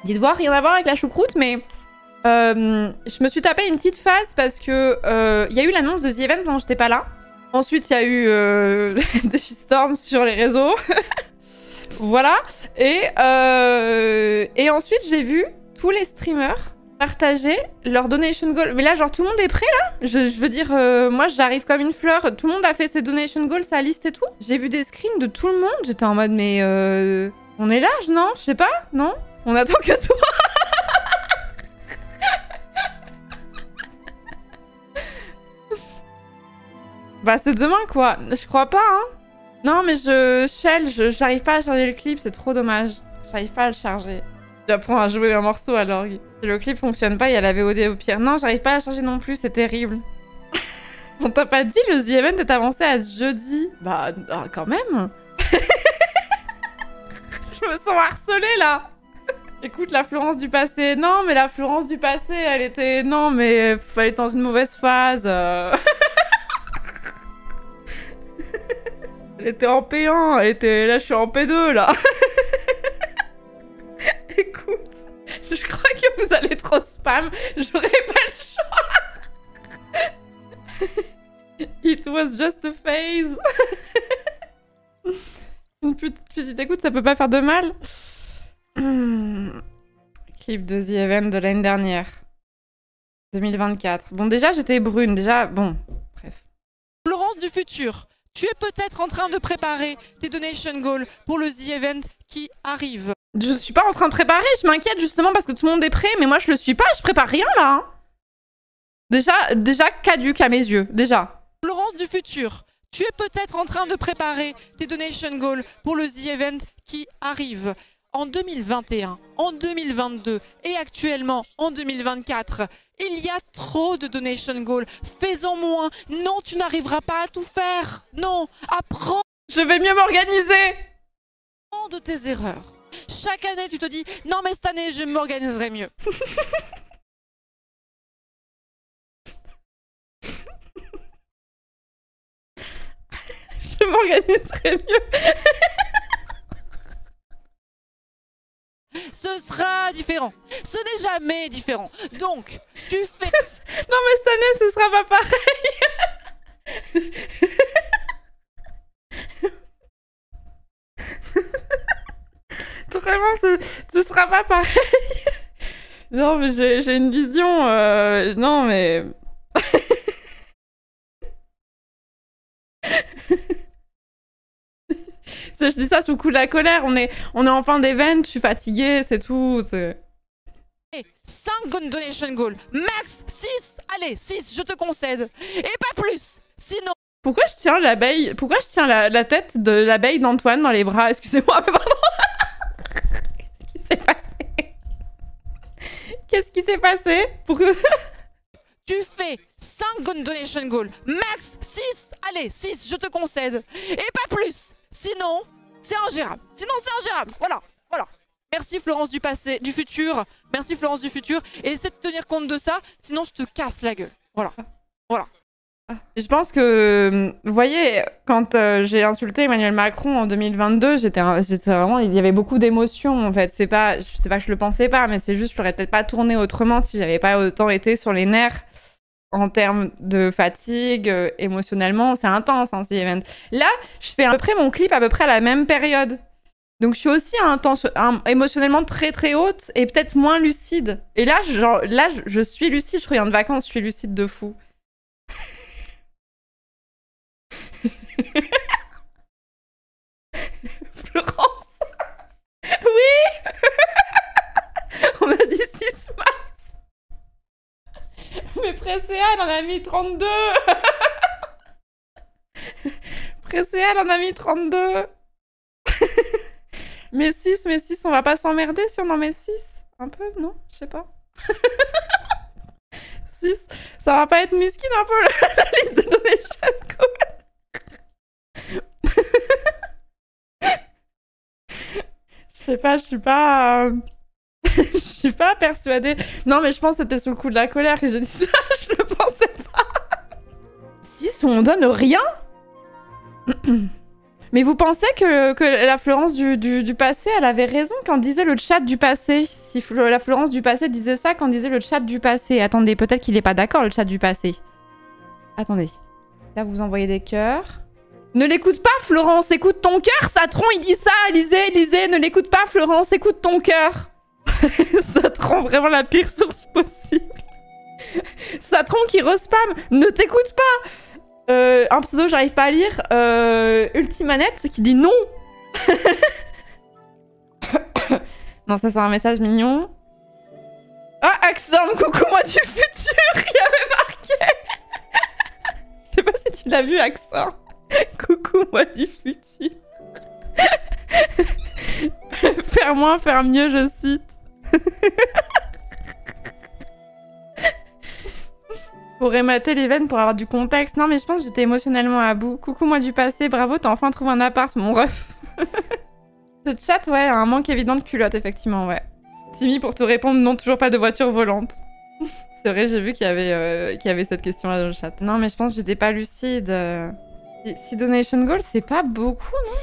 Dites-voir, rien à voir avec la choucroute, mais je me suis tapé une petite phase parce que y a eu l'annonce de The Event quand j'étais pas là. Ensuite, il y a eu des shitstorms sur les réseaux. Voilà. Et ensuite, j'ai vu tous les streamers partager leur donation goal. Mais là, genre, tout le monde est prêt, là. Je veux dire, moi, j'arrive comme une fleur. Tout le monde a fait ses donation goals, sa liste et tout. J'ai vu des screens de tout le monde. J'étais en mode, mais on est large, non? Je sais pas, non? On attend que toi. Bah, c'est demain, quoi. Je crois pas, hein. Non, mais j'arrive pas à charger le clip, c'est trop dommage. J'arrive pas à le charger. J'apprends à jouer un morceau à l'orgue. Si le clip fonctionne pas, il y a la VOD au pire. Non, j'arrive pas à la charger non plus, c'est terrible. On t'a pas dit, le The Event est avancé à ce jeudi? Bah, quand même. Je me sens harcelée, là. Écoute, la Florence du passé. Non, mais la Florence du passé, elle était... Non, mais elle était dans une mauvaise phase. Elle était en P1, elle était... Là, je suis en P2, là. Écoute, je crois que vous allez trop spam. J'aurais pas le choix. It was just a phase. Une petite écoute, ça peut pas faire de mal. Clip de The Event de l'année dernière. 2024. Bon, déjà, j'étais brune. Déjà, bon, bref. Florence du futur. Tu es peut-être en train de préparer tes donation goals pour le The Event qui arrive. Je suis pas en train de préparer, je m'inquiète justement parce que tout le monde est prêt, mais moi je le suis pas, je prépare rien là. Hein. Déjà caduque à mes yeux, déjà. Florence du futur, tu es peut-être en train de préparer tes donation goals pour le The Event qui arrive en 2021, en 2022 et actuellement en 2024. Il y a trop de donation goals. Fais-en moins. Non, tu n'arriveras pas à tout faire. Non, apprends. Je vais mieux m'organiser. De tes erreurs. Chaque année, tu te dis, non mais cette année, je m'organiserai mieux. Je m'organiserai mieux. Ce sera différent. Ce n'est jamais différent. Donc, tu fais... Non mais cette année, ce sera pas pareil. Vraiment, ce sera pas pareil. Non mais j'ai une vision... Non mais... Je dis ça sous le coup de la colère, on est en fin d'event, je suis fatiguée, c'est tout. 5 donation goals, max 6, allez 6, je te concède, et pas plus, sinon... Pourquoi je tiens l'abeille, pourquoi je tiens la tête de l'abeille d'Antoine dans les bras? Excusez-moi, mais pardon. Qu'est-ce qui s'est passé? Qu'est-ce qui s'est passé? Pourquoi... Tu fais 5 donation goals, max 6, allez 6, je te concède, et pas plus. Sinon, c'est ingérable. Sinon, c'est ingérable. Voilà, voilà. Merci Florence du passé, du futur. Merci Florence du futur. Et essaie de tenir compte de ça, sinon je te casse la gueule. Voilà, voilà. Je pense que, vous voyez, quand j'ai insulté Emmanuel Macron en 2022, j'étais vraiment, il y avait beaucoup d'émotions en fait. C'est pas que je le pensais pas, mais c'est juste, je l'aurais peut-être pas tourné autrement si j'avais pas autant été sur les nerfs. En termes de fatigue, émotionnellement, c'est intense, hein, The Event. Là, je fais à peu près mon clip à peu près à la même période. Donc, je suis aussi émotionnellement très très haute et peut-être moins lucide. Et là, genre, je suis lucide, je reviens de vacances, je suis lucide de fou. Florence. Oui. On a dit 6 max. Mais Presséa, elle en a mis 32. Presséa, elle en a mis 32. Mais 6, on va pas s'emmerder si on en met 6. Un peu, non? Je sais pas. 6, ça va pas être miskin un peu la liste de donation goal. Je sais pas, je suis pas... Je suis pas persuadée. Non, mais je pense que c'était sous le coup de la colère que j'ai dit ça. Je le pensais pas. 6, on donne rien. Mais vous pensez que la Florence du passé, elle avait raison quand disait le chat du passé? Si la Florence du passé disait ça quand disait le chat du passé. Attendez, peut-être qu'il est pas d'accord, le chat du passé. Attendez. Là, vous envoyez des cœurs. Ne l'écoute pas, Florence, écoute ton cœur. Satron, il dit ça. Lisez, ne l'écoute pas, Florence, écoute ton cœur. Satron, vraiment la pire source possible. Satron qui respam, ne t'écoute pas. Un pseudo, j'arrive pas à lire. Ultimanette qui dit non. Non, ça c'est un message mignon. Ah, Axorm, coucou moi du futur. Il y avait marqué. Je sais pas si tu l'as vu, Axorm. Coucou moi du futur. Faire moins, faire mieux, je cite. Pour mater l'event pour avoir du contexte. Non, mais je pense que j'étais émotionnellement à bout. Coucou, moi du passé. Bravo, t'as enfin trouvé un appart, mon ref. Ce chat, ouais, a un manque évident de culotte, effectivement, ouais. Timmy, pour te répondre, non, toujours pas de voiture volante. C'est vrai, j'ai vu qu'il y avait cette question-là dans le chat. Non, mais je pense que j'étais pas lucide. Si Donation Goal, c'est pas beaucoup, non?